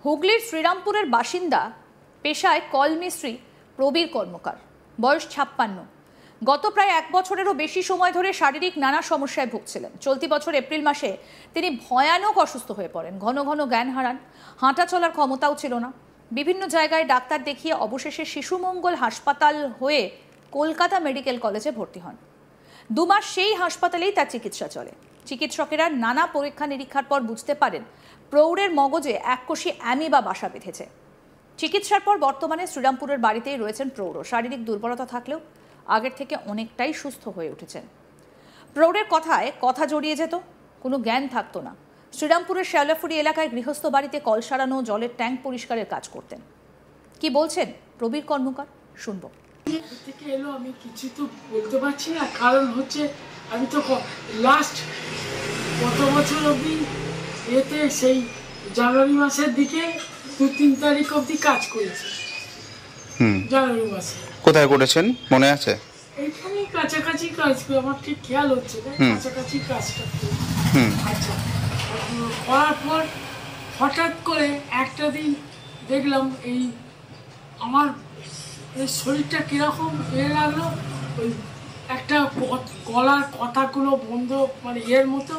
হুগলির শ্রীরামপুরের বাসিন্দা, পেশায় কল মিস্ত্রি প্রবীর কর্মকার, বয়স 56। গত প্রায় 1 বছরেরও বেশি সময় ধরে শারীরিক নানা সমস্যায় ভুগছিলেন। চলতি বছর এপ্রিল মাসে তিনি ভয়ানক অসুস্থ হয়ে পড়েন। ঘন ঘন জ্ঞান হারান, হাঁটা চলার ক্ষমতাও ছিল না। বিভিন্ন জায়গায় ডাক্তার দেখিয়ে অবশেষে শিশুমঙ্গল হাসপাতাল হয়ে কলকাতা মেডিকেল কলেজে ভর্তি হন। 2 মাস সেই হাসপাতালেই তার চিকিৎসা চলে। চিকিৎসকেরা নানা পরীক্ষা নিরীক্ষার পর বুঝতে পারেন প্রৌঢ়ের মগজে এককোষী অ্যামিবা বাসা বেঁধেছে। চিকিৎসার পর বর্তমানে শ্রীরামপুরের বাড়িতেই রয়েছেন প্রৌঢ়। শারীরিক দুর্বলতা থাকলেও আগের থেকে অনেকটাই সুস্থ হয়ে উঠেছেন। প্রৌঢ়ের কথায় কথা জড়িয়ে যেত, কোনো জ্ঞান থাকতো না। শ্রীরামপুরের শ্যাওলাফুরি এলাকায় গৃহস্থ বাড়িতে কল সারানো, জলের ট্যাঙ্ক পরিষ্কারের কাজ করতেন। কি বলছেন প্রবীর কর্মকার, শুনবো। থেকে এলো আমি কিছু তো বলতে পারছি না, কারণ হচ্ছে আমি তো লাস্ট গত বছর অবধি এতে সেই জানুয়ারি মাসের দিকে 2-3 তারিখ অবধি কাজ করেছি। জানুয়ারি মাসে কোথায় করেছেন মনে আছে? এইখানে কাছাকাছি কাজ করি, আমার ঠিক খেয়াল হচ্ছে না, কাছাকাছি কাজটা করি। আচ্ছা, করার পর হঠাৎ করে একটা দিন দেখলাম এই আমার এই শরীরটা কিরকম লাগলো, ওই একটা গলার কথাগুলো বন্ধ, মানে এর মতো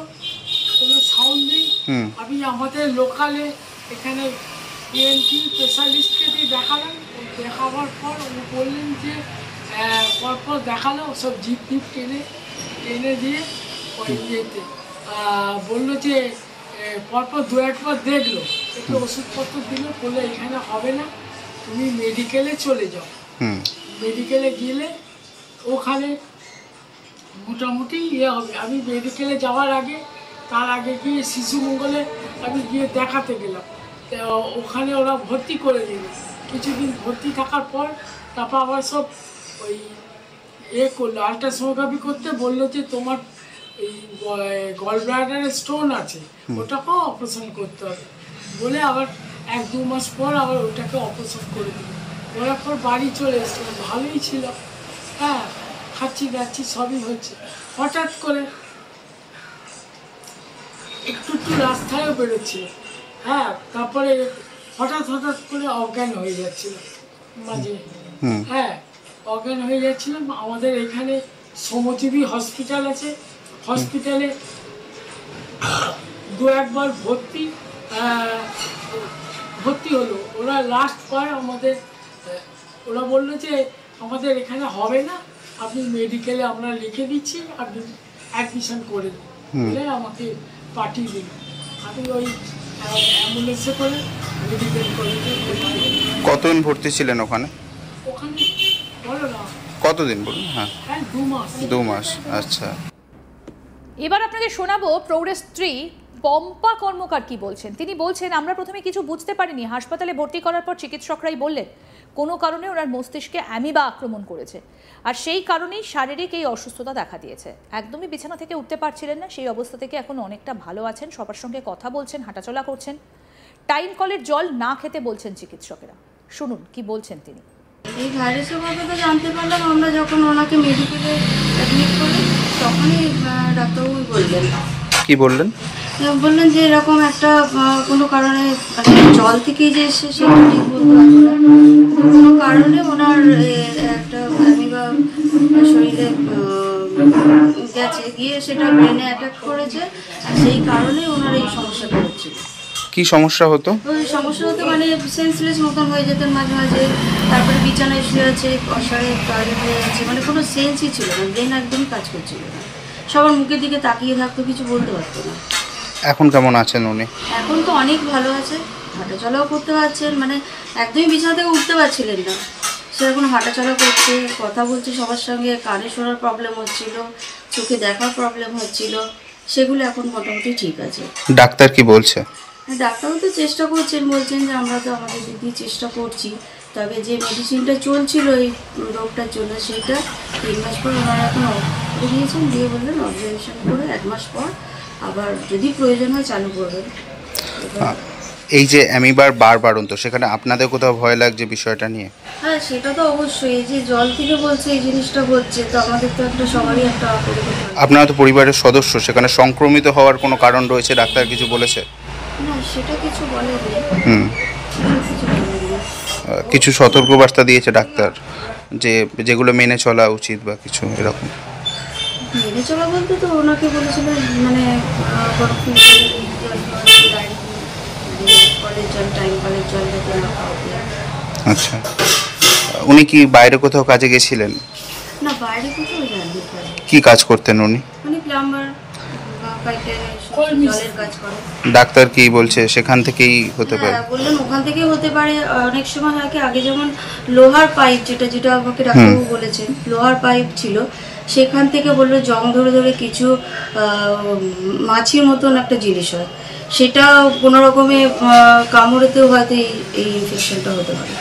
কোনো সাউন্ড নেই। আমি আমাদের লোকালে এখানে ENT স্পেশালিস্টকে দিয়ে দেখালাম। দেখাবার পর উনি বললেন যে পরপর দেখালো, সব জিপ টিপ টেনে দিয়ে ওই ইয়েতে বললো যে পরপর 2-1 বার দেখলো, একটু ওষুধপত্র দিল, বললো এখানে হবে না, তুমি মেডিকেলে চলে যাও। মেডিকেলে গেলে ওখানে মোটামুটি ইয়ে হবে। আমি মেডিকেলে যাওয়ার আগে, তার আগে গিয়ে শিশুমঙ্গলে আমি গিয়ে দেখাতে গেলাম। ওখানে ওরা ভর্তি করে দিল। কিছুদিন ভর্তি থাকার পর তারপর আবার সব ওই করলো, আল্ট্রাসোনোগ্রাফি করতে বললো যে তোমার এই গল ব্লাডারে স্টোন আছে, ওটাকেও অপারেশন করতে হবে বলে আবার 1-2 মাস পর আবার ওটাকে অপারেশন করে দিল। করার পর বাড়ি চলে এসেছিলাম, ভালোই ছিল, হ্যাঁ, খাচ্ছি যাচ্ছি সবই হচ্ছে। হঠাৎ করে একটু রাস্তায়ও বেরোচ্ছিল, হ্যাঁ, তারপরে হঠাৎ করে অজ্ঞান হয়ে যাচ্ছিল মাঝে, হ্যাঁ, অজ্ঞান হয়ে যাচ্ছিলাম। আমাদের এখানে শ্রমজীবী হসপিটাল আছে, হসপিটালে 2-1 বার ভর্তি হলো। ওরা লাস্ট বার আমাদের ওরা বললো যে আমাদের এখানে হবে না, আপনি মেডিকেলে আমরা লিখে দিচ্ছি, আপনি অ্যাডমিশন করে দিন বলে আমাকে পাঠিয়ে দিন। আমি ওই অ্যাম্বুলেন্সে করে মেডিকেল কলেজে। কতদিন ভর্তি ছিলেন ওখানে? ওখানে বলো না কতদিন বলুন? হ্যাঁ, 2 মাস। আচ্ছা, এবার আপনাদের শোনাবো প্রৌঢ়ের স্ত্রী পম্পা কর্মকার কি বলছেন। তিনি বলছেন, আমরা প্রথমে কিছু বুঝতে পারিনি। হাসপাতালে ভর্তি করার পর চিকিৎসকরাই বললেন কোনো কারণে ওনার মস্তিষ্কে অ্যামিবা আক্রমণ করেছে, আর সেই কারণেই শারীরিক এই অসুস্থতা দেখা দিয়েছে। একদমই বিছানা থেকে উঠতে পারছিলেন না, সেই অবস্থা থেকে এখন অনেকটা ভালো আছেন, সবার সঙ্গে কথা বলছেন, হাঁটাচলা করছেন। টাইম কলের জল না খেতে বলছেন চিকিৎসকেরা। শুনুন কি বলছেন তিনি। এই ভাইরাসের কথা তো জানতে পারলাম আমরা যখন ওনাকে মেডিকেলে অ্যাডমিট করি, তখনই ডাক্তারবাবু বললেন। কি বললেন? বললেন যে এরকম একটা কোনো কারণে জল থেকেই যে এসে সেটা ঠিক বলতে পারবো না, কোনো কারণে ওনার একটা অ্যামিবা শরীরে গেছে, গিয়ে সেটা ব্রেনে অ্যাটাক করেছে, আর সেই কারণে ওনার এই সমস্যাটা হচ্ছিল। কি সমস্যা হতো? ওই সমস্যা হতো মানে সেন্সলেস মতন হয়ে যেতেন মাঝে মাঝে, তারপরে বিছানায় শুয়ে আছে, অসারে টয়লেট হয়ে যাচ্ছে, মানে কোনো সেন্সই ছিল না, ব্রেন একদমই কাজ করছিল না, সবার মুখের দিকে তাকিয়ে থাকতো, কিছু বলতে পারতো না। এখন কেমন আছেন উনি? এখন তো অনেক ভালো আছে, হাঁটাচলাও করতে পারছেন, মানে একদমই বিছানা থেকে উঠতে পারছিলেন না, সে এখন হাঁটাচলা করছে, কথা বলছে সবার সঙ্গে, কানে শোনার প্রবলেম হচ্ছিল, চোখে দেখার প্রবলেম হচ্ছিল, সেগুলো এখন মোটামুটি ঠিক আছে। ডাক্তার কি বলছে? ডাক্তারও তো চেষ্টা করছেন, বলছেন যে আমরা তো আমাদের দিক দিয়ে চেষ্টা করছি, তবে যে মেডিসিনটা চলছিল এই রোগটার জন্য সেটা 3 মাস পর ওনারা এখন করে দিয়েছেন, দিয়ে বললেন অবজারভেশন করে 1 মাস পর আবার যদি প্রয়োজন হয় চালু করবেন। এই যে অ্যামিবার বারবারন্ত, সেখানে আপনাদের কোথাও ভয় লাগছে বিষয়টা নিয়ে? হ্যাঁ, সেটা তো অবশ্যই। এই যে জল থেকে বলছে এই জিনিসটা হচ্ছে, তো আমাদের তো একটা সবারই একটা আপনারা তো পরিবারের সদস্য, সেখানে সংক্রমিত হওয়ার কোনো কারণ রয়েছে, ডাক্তার কিছু বলেছে? না, সেটা কিছু বলেনি। কিছু বলেনি। কিছু সতর্কবার্তা দিয়েছে ডাক্তার যে যেগুলো মেনে চলা উচিত বা কিছু এরকম? মেনে চলা বলতে তো ওনাকে বলেছিলেন মানে বরফ জল কলের জল টাইম কলের জল যাতে না খাওয়াতে। আচ্ছা, উনি কি বাইরে কোথাও কাজে গেছিলেন? না বাইরে কোথাও যাননি। কি কাজ করতেন উনি? মানে প্লাম্বার পাইপে জলের কাজ করে। ডাক্তার কি বলছে সেখান থেকেই হতে পারে? হ্যাঁ বললেন ওখান থেকেই হতে পারে। অনেক সময় হয় কি আগে যেমন লোহার পাইপ যেটা আমাকে ডাক্তারবাবু বলেছেন লোহার পাইপ ছিল, সেখান থেকে বললো জং ধরে ধরে কিছু মাছির মতন একটা জিনিস হয়, সেটা কোনো রকমে কামড়েতেও হয়তো এই ইনফেকশনটা হতে পারে।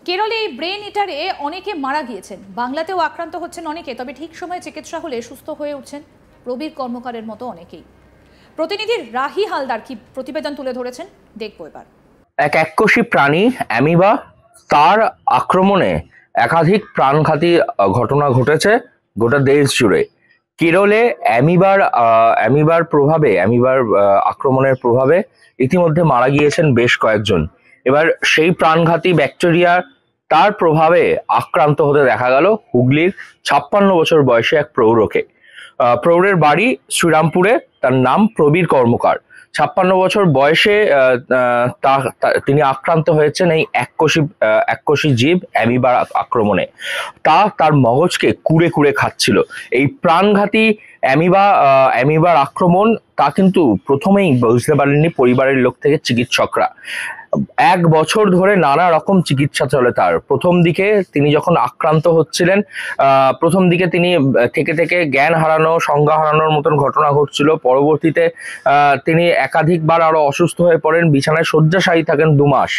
কেরলে এই ব্রেন ইটারে অনেকে মারা গিয়েছেন, বাংলাতেও আক্রান্ত হচ্ছেন অনেকে, তবে ঠিক সময়ে চিকিৎসা হলে সুস্থ হয়ে উঠছেন প্রবীর কর্মকারের মতো অনেকেই। প্রতিনিধি রাহি হালদার কি প্রতিবেদন তুলে ধরেছেন দেখবো এবার। এক এককোষী প্রাণী অ্যামিবা, তার আক্রমণে একাধিক প্রাণঘাতী ঘটনা ঘটেছে গোটা দেশ জুড়ে। কেরলে অ্যামিবার আক্রমণের প্রভাবে ইতিমধ্যে মারা গিয়েছেন বেশ কয়েকজন। এবার সেই প্রাণঘাতী ব্যাকটেরিয়া তার প্রভাবে আক্রান্ত হতে দেখা গেল হুগলির 56 বছর বয়সী এক প্রৌঢ়কে। প্রৌঢ়ের বাড়ি শ্রীরামপুরে, তার নাম প্রবীর কর্মকার। 56 বছর বয়সে তিনি আক্রান্ত হয়েছেন এই এককোষী জীব অ্যামিবার আক্রমণে। তার মগজকে কুড়ে কুড়ে খাচ্ছিল। এই প্রাণঘাতী অ্যামিবার আক্রমণ তা কিন্তু প্রথমেই বুঝতে পারেননি পরিবারের লোক থেকে চিকিৎসকরা। 1 বছর ধরে নানা রকম চিকিৎসা চলে তার। প্রথম দিকে তিনি যখন আক্রান্ত হচ্ছিলেন, প্রথম দিকে তিনি থেকে জ্ঞান হারানো, সংজ্ঞা হারানোর মতন ঘটনা ঘটছিল। পরবর্তীতে তিনি একাধিকবার আরো অসুস্থ হয়ে পড়েন, বিছানায় শয্যাশায়ী থাকেন 2 মাস।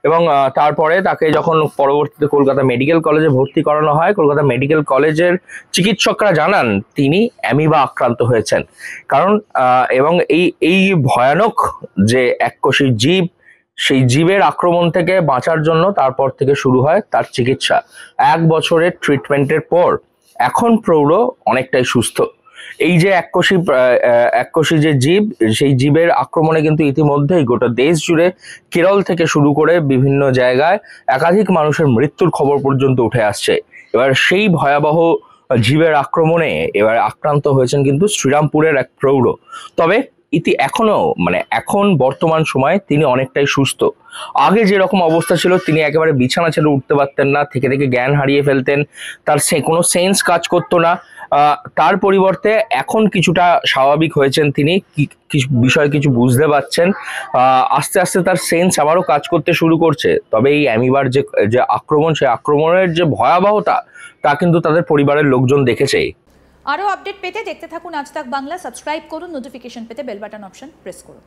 এবং তারপরে তাকে যখন পরবর্তীতে কলকাতা মেডিকেল কলেজে ভর্তি করানো হয়, কলকাতা মেডিকেল কলেজের চিকিৎসকরা জানান তিনি অ্যামিবা আক্রান্ত হয়েছেন। কারণ এবং এই ভয়ানক যে এককোষী জীব, সেই জীবের আক্রমণ থেকে বাঁচার জন্য তারপর থেকে শুরু হয় তার চিকিৎসা। 1 বছরের ট্রিটমেন্টের পর এখন প্রৌঢ় অনেকটাই সুস্থ। এই যে এককোষী যে জীব, সেই জীবের আক্রমণে কিন্তু ইতিমধ্যেই গোটা দেশ জুড়ে কেরল থেকে শুরু করে বিভিন্ন জায়গায় একাধিক মানুষের মৃত্যুর খবর পর্যন্ত উঠে আসছে। এবার সেই ভয়াবহ জীবের আক্রমণে এবার আক্রান্ত হয়েছেন কিন্তু শ্রীরামপুরের এক প্রৌঢ়। তবে এখন বর্তমান সময়ে তিনি অনেকটাই সুস্থ। আগে যেরকম অবস্থা ছিল, তিনি একেবারে বিছানা ছেড়ে উঠতে পারতেন না, থেকে জ্ঞান হারিয়ে ফেলতেন, তার কোনো সেন্স কাজ করতো না। তার পরিবর্তে এখন কিছুটা স্বাভাবিক হয়েছেন তিনি, কিছু বুঝতে পারছেন। আস্তে আস্তে তার সেন্স আবারও কাজ করতে শুরু করছে। তবে এই অ্যামিবার যে আক্রমণ, সেই আক্রমণের যে ভয়াবহতা তা কিন্তু তাদের পরিবারের লোকজন দেখেছে। আরও আপডেট পেতে দেখতে থাকুন আজ তাক বাংলা। সাবস্ক্রাইব করুন, নোটিফিকেশন পেতে বেল বাটন অপশন প্রেস করুন।